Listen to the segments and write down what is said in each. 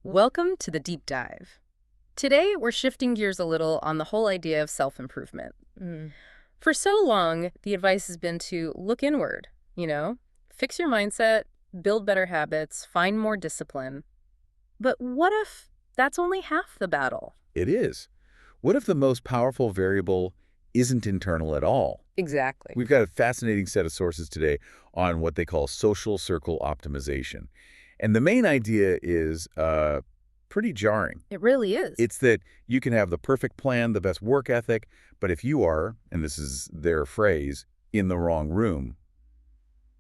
Welcome to the deep dive. Today, we're shifting gears a little on the whole idea of self-improvement. Mm. For so long, the advice has been to look inward, fix your mindset, build better habits, find more discipline. But what if that's only half the battle? It is. What if the most powerful variable isn't internal at all? Exactly. We've got a fascinating set of sources today on what they call social circle optimization. And the main idea is pretty jarring. It really is. It's that you can have the perfect plan, the best work ethic, but if you are, and this is their phrase, in the wrong room,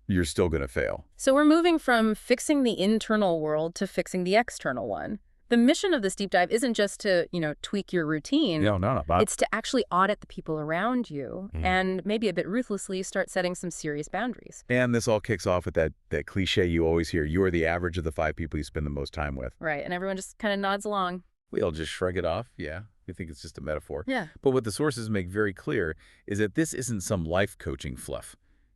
you're still going to fail. So we're moving from fixing the internal world to fixing the external one. The mission of this deep dive isn't just to, tweak your routine. No. It's to actually audit the people around you and maybe a bit ruthlessly start setting some serious boundaries. And this all kicks off with that cliche you always hear, you are the average of the 5 people you spend the most time with. Right, and everyone just kind of nods along. We all just shrug it off, yeah. We think it's just a metaphor. Yeah. But what the sources make very clear is that this isn't some life coaching fluff.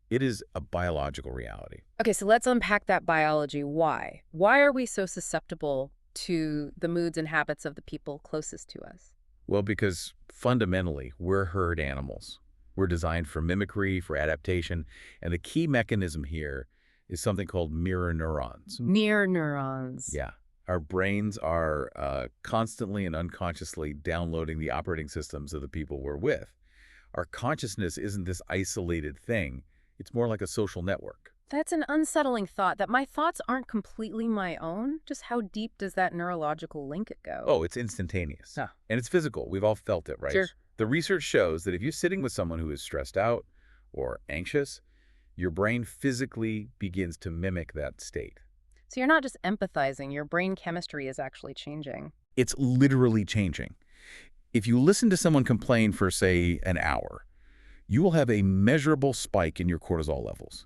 It is a biological reality. Okay, so let's unpack that biology. Why? Why are we so susceptible to the moods and habits of the people closest to us? Well, because fundamentally, we're herd animals. We're designed for mimicry, for adaptation, and the key mechanism here is something called mirror neurons. Mirror neurons. Yeah. Our brains are constantly and unconsciously downloading the operating systems of the people we're with. Our consciousness isn't this isolated thing. It's more like a social network. That's an unsettling thought, that my thoughts aren't completely my own. Just how deep does that neurological link go? Oh, it's instantaneous. Huh. And it's physical. We've all felt it, right? Sure. The research shows that if you're sitting with someone who is stressed out or anxious, your brain physically begins to mimic that state. So you're not just empathizing, your brain chemistry is actually changing. It's literally changing. If you listen to someone complain for, say, an hour, you will have a measurable spike in your cortisol levels,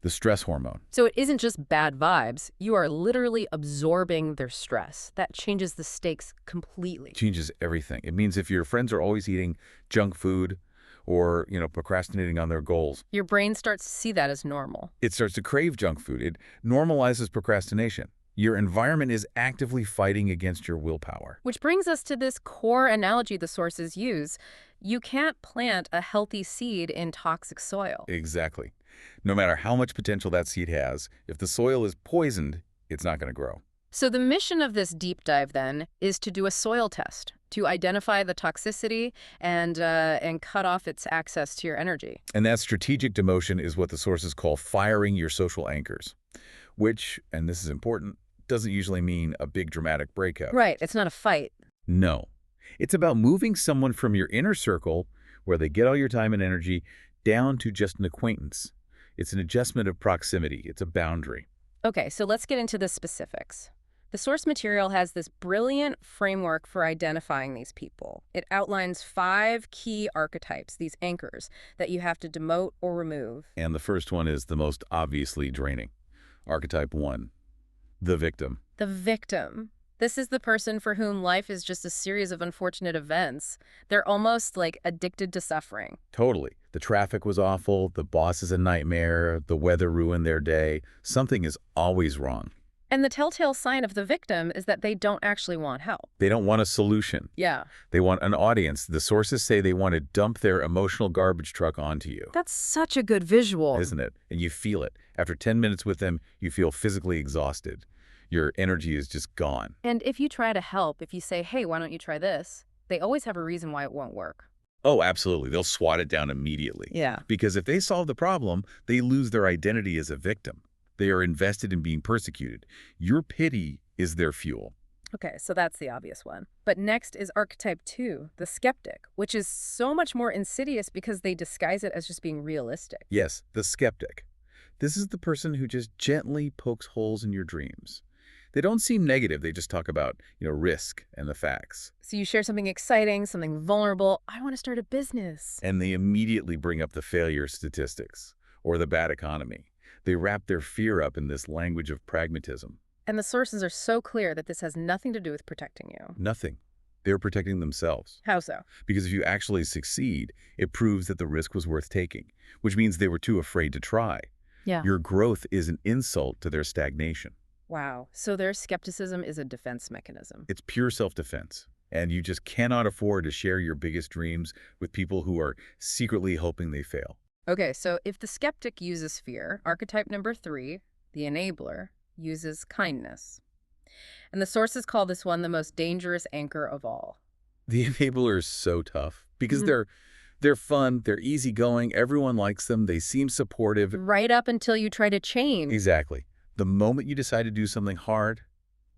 the stress hormone. So it isn't just bad vibes. You are literally absorbing their stress. That changes the stakes completely. Changes everything. It means if your friends are always eating junk food or, procrastinating on their goals, Your brain starts to see that as normal. it starts to crave junk food. It normalizes procrastination. Your environment is actively fighting against your willpower. Which brings us to this core analogy the sources use. You can't plant a healthy seed in toxic soil. Exactly. No matter how much potential that seed has, if the soil is poisoned, it's not going to grow. So the mission of this deep dive, then, is to do a soil test, to identify the toxicity and cut off its access to your energy. And that strategic demotion is what the sources call firing your social anchors, which, and this is important, doesn't usually mean a big dramatic breakup. Right, it's not a fight. No. It's about moving someone from your inner circle, where they get all your time and energy, down to just an acquaintance. It's an adjustment of proximity. It's a boundary. Okay, so let's get into the specifics. The source material has this brilliant framework for identifying these people. It outlines 5 key archetypes, these anchors, that you have to demote or remove. And the first one is the most obviously draining. Archetype 1, the victim. The victim. This is the person for whom life is just a series of unfortunate events. They're almost like addicted to suffering. Totally. The traffic was awful, the boss is a nightmare, the weather ruined their day. Something is always wrong. And the telltale sign of the victim is that they don't actually want help. They don't want a solution. Yeah. They want an audience. The sources say they want to dump their emotional garbage truck onto you. That's such a good visual. Isn't it? And you feel it. After 10 minutes with them, you feel physically exhausted. Your energy is just gone. And if you try to help, if you say, hey, why don't you try this? They always have a reason why it won't work. Oh, absolutely. They'll swat it down immediately. Yeah. Because if they solve the problem, they lose their identity as a victim. They are invested in being persecuted. Your pity is their fuel. Okay, so that's the obvious one. But next is archetype 2, the skeptic, which is so much more insidious because they disguise it as just being realistic. Yes, the skeptic. This is the person who just gently pokes holes in your dreams. They don't seem negative. They just talk about, risk and the facts. So you share something exciting, something vulnerable. I want to start a business. And they immediately bring up the failure statistics or the bad economy. They wrap their fear up in this language of pragmatism. And the sources are so clear that this has nothing to do with protecting you. Nothing. They're protecting themselves. How so? Because if you actually succeed, it proves that the risk was worth taking, which means they were too afraid to try. Yeah. Your growth is an insult to their stagnation. Wow. So their skepticism is a defense mechanism. It's pure self-defense. And you just cannot afford to share your biggest dreams with people who are secretly hoping they fail. Okay, so if the skeptic uses fear, archetype number 3, the enabler, uses kindness. And the sources call this one the most dangerous anchor of all. The enabler is so tough because Mhm. they're fun, they're easygoing, everyone likes them, they seem supportive. Right up until you try to change. Exactly. The moment you decide to do something hard,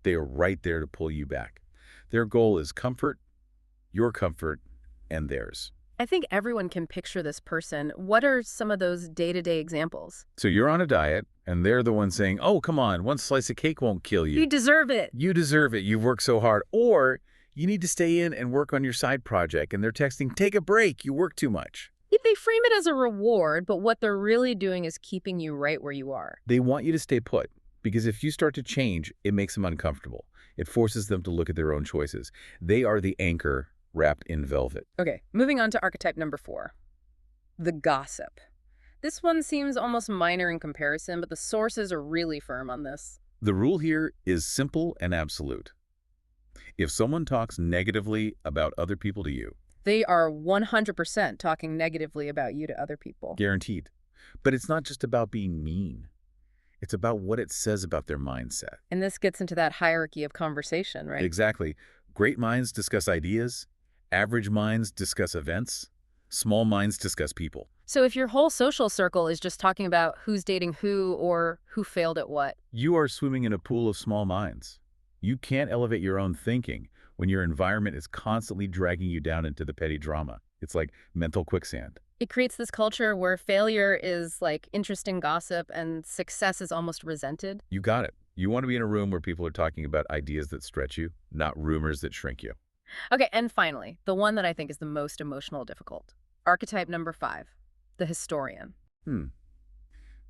they are right there to pull you back. Their goal is comfort, your comfort, and theirs. I think everyone can picture this person. What are some of those day-to-day examples? So you're on a diet, and they're the one saying, oh, come on, one slice of cake won't kill You you. deserve it. You deserve it. You've worked so hard. Or you need to stay in and work on your side project, and they're texting, take a break. You work too much. They frame it as a reward, but what they're really doing is keeping you right where you are. They want you to stay put, because if you start to change, it makes them uncomfortable. It forces them to look at their own choices. They are the anchor wrapped in velvet. Okay, moving on to archetype number 4, the gossip. This one seems almost minor in comparison, but the sources are really firm on this. The rule here is simple and absolute. If someone talks negatively about other people to you, They are 100% talking negatively about you to other people. guaranteed. But it's not just about being mean. It's about what it says about their mindset. And this gets into that hierarchy of conversation, right? Exactly. Great minds discuss ideas. Average minds discuss events. Small minds discuss people. So if your whole social circle is just talking about who's dating who or who failed at what, You are swimming in a pool of small minds. You can't elevate your own thinking when your environment is constantly dragging you down into the petty drama. It's like mental quicksand. it creates this culture where failure is like interesting gossip and success is almost resented. You got it. You want to be in a room where people are talking about ideas that stretch you, not rumors that shrink you. Okay, and finally, the one that I think is the most emotional difficult. Archetype number 5, the historian.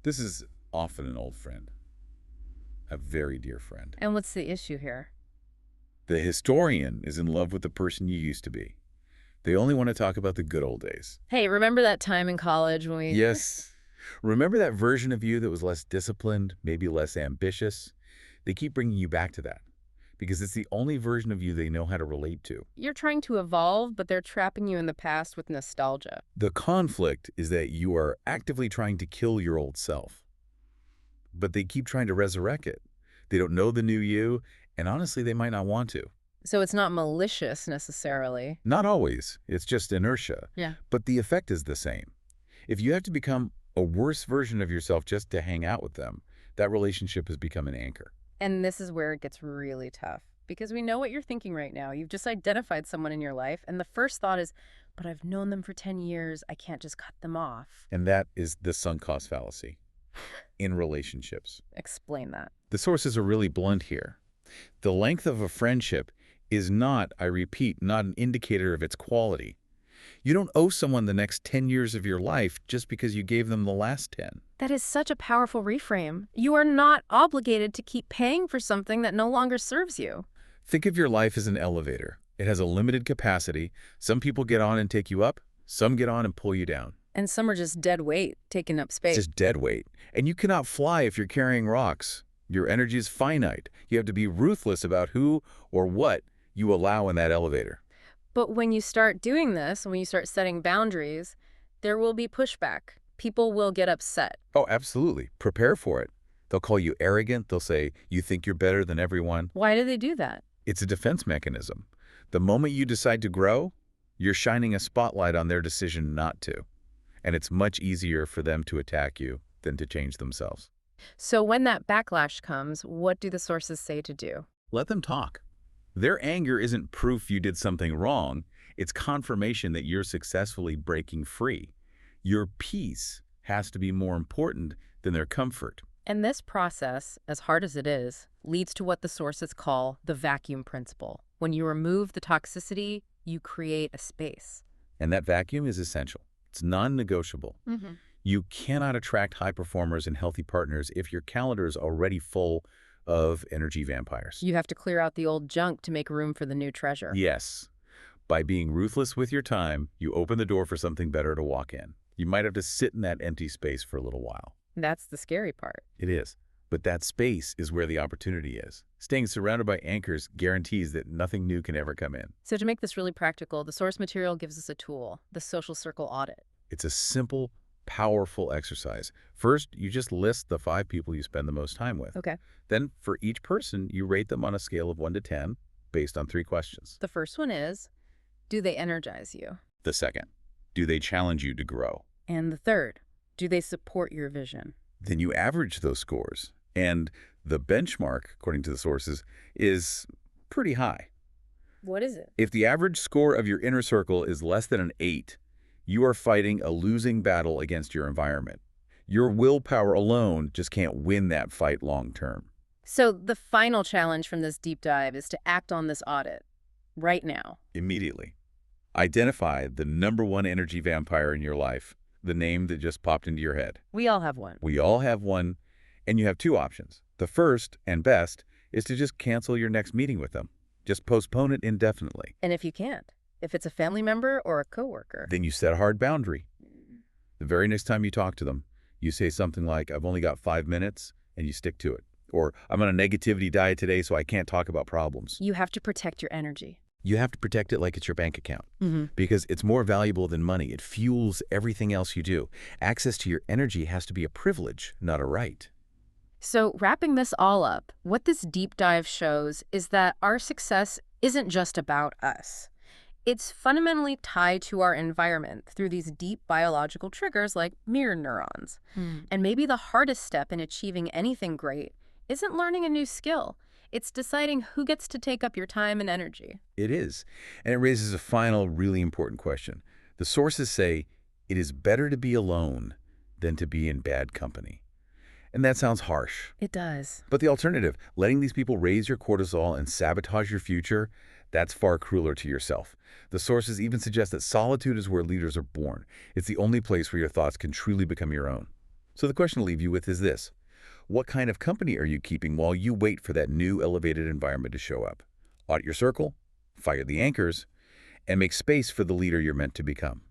This is often an old friend, a very dear friend. And what's the issue here? The historian is in love with the person you used to be. They only want to talk about the good old days. Hey, remember that time in college when we... Yes. Remember that version of you that was less disciplined, maybe less ambitious? They keep bringing you back to that because it's the only version of you they know how to relate to. You're trying to evolve, but they're trapping you in the past with nostalgia. The conflict is that you are actively trying to kill your old self, but they keep trying to resurrect it. They don't know the new you, and honestly, they might not want to. So it's not malicious necessarily. Not always. It's just inertia. Yeah. But the effect is the same. If you have to become a worse version of yourself just to hang out with them, that relationship has become an anchor. And this is where it gets really tough because we know what you're thinking right now. You've just identified someone in your life, and the first thought is, but I've known them for 10 years. I can't just cut them off. And that is the sunk cost fallacy in relationships. Explain that. The sources are really blunt here. The length of a friendship is not, I repeat, not an indicator of its quality. You don't owe someone the next 10 years of your life just because you gave them the last 10. That is such a powerful reframe. You are not obligated to keep paying for something that no longer serves you. Think of your life as an elevator. It has a limited capacity. Some people get on and take you up. Some get on and pull you down. And some are just dead weight, taking up space. It's just dead weight. And you cannot fly if you're carrying rocks. Your energy is finite. You have to be ruthless about who or what you allow in that elevator. But when you start doing this, when you start setting boundaries, there will be pushback. People will get upset. Oh, absolutely. Prepare for it. They'll call you arrogant. They'll say, you think you're better than everyone. Why do they do that? It's a defense mechanism. The moment you decide to grow, you're shining a spotlight on their decision not to. And it's much easier for them to attack you than to change themselves. So when that backlash comes, what do the sources say to do? Let them talk. Their anger isn't proof you did something wrong. It's confirmation that you're successfully breaking free. Your peace has to be more important than their comfort. And this process, as hard as it is, leads to what the sources call the vacuum principle. When you remove the toxicity, you create a space. And that vacuum is essential. It's non-negotiable. Mm-hmm. You cannot attract high performers and healthy partners if your calendar is already full of energy vampires. You have to clear out the old junk to make room for the new treasure. Yes. By being ruthless with your time, you open the door for something better to walk in. You might have to sit in that empty space for a little while. That's the scary part. It is. But that space is where the opportunity is. Staying surrounded by anchors guarantees that nothing new can ever come in. So to make this really practical, the source material gives us a tool, the social circle audit. It's a simple, powerful exercise. First, you just list the 5 people you spend the most time with. Okay. Then, for each person, you rate them on a scale of 1 to 10 based on 3 questions. The first one is, do they energize you? The second, do they challenge you to grow? And the third, do they support your vision? Then you average those scores. And the benchmark, according to the sources, is pretty high. What is it? If the average score of your inner circle is less than an 8, you are fighting a losing battle against your environment. Your willpower alone just can't win that fight long term. So the final challenge from this deep dive is to act on this audit right now. Immediately. Identify the #1 energy vampire in your life, the name that just popped into your head. We all have one. We all have one, and you have 2 options. The first, and best, is to just cancel your next meeting with them. Just postpone it indefinitely. And if you can't, if it's a family member or a coworker, Then you set a hard boundary. The very next time you talk to them, you say something like, "I've only got 5 minutes," and you stick to it. Or, "I'm on a negativity diet today, so I can't talk about problems." you have to protect your energy. You have to protect it like it's your bank account. Mm-hmm. Because it's more valuable than money. It fuels everything else you do. Access to your energy has to be a privilege, not a right. So wrapping this all up, what this deep dive shows is that our success isn't just about us. It's fundamentally tied to our environment through these deep biological triggers like mirror neurons. And maybe the hardest step in achieving anything great isn't learning a new skill. It's deciding who gets to take up your time and energy. It is. And it raises a final, really important question. The sources say it is better to be alone than to be in bad company. And that sounds harsh. It does. But the alternative, letting these people raise your cortisol and sabotage your future, that's far crueler to yourself. The sources even suggest that solitude is where leaders are born. It's the only place where your thoughts can truly become your own. So the question to leave you with is this. What kind of company are you keeping while you wait for that new elevated environment to show up? Audit your circle, fire the anchors, and make space for the leader you're meant to become.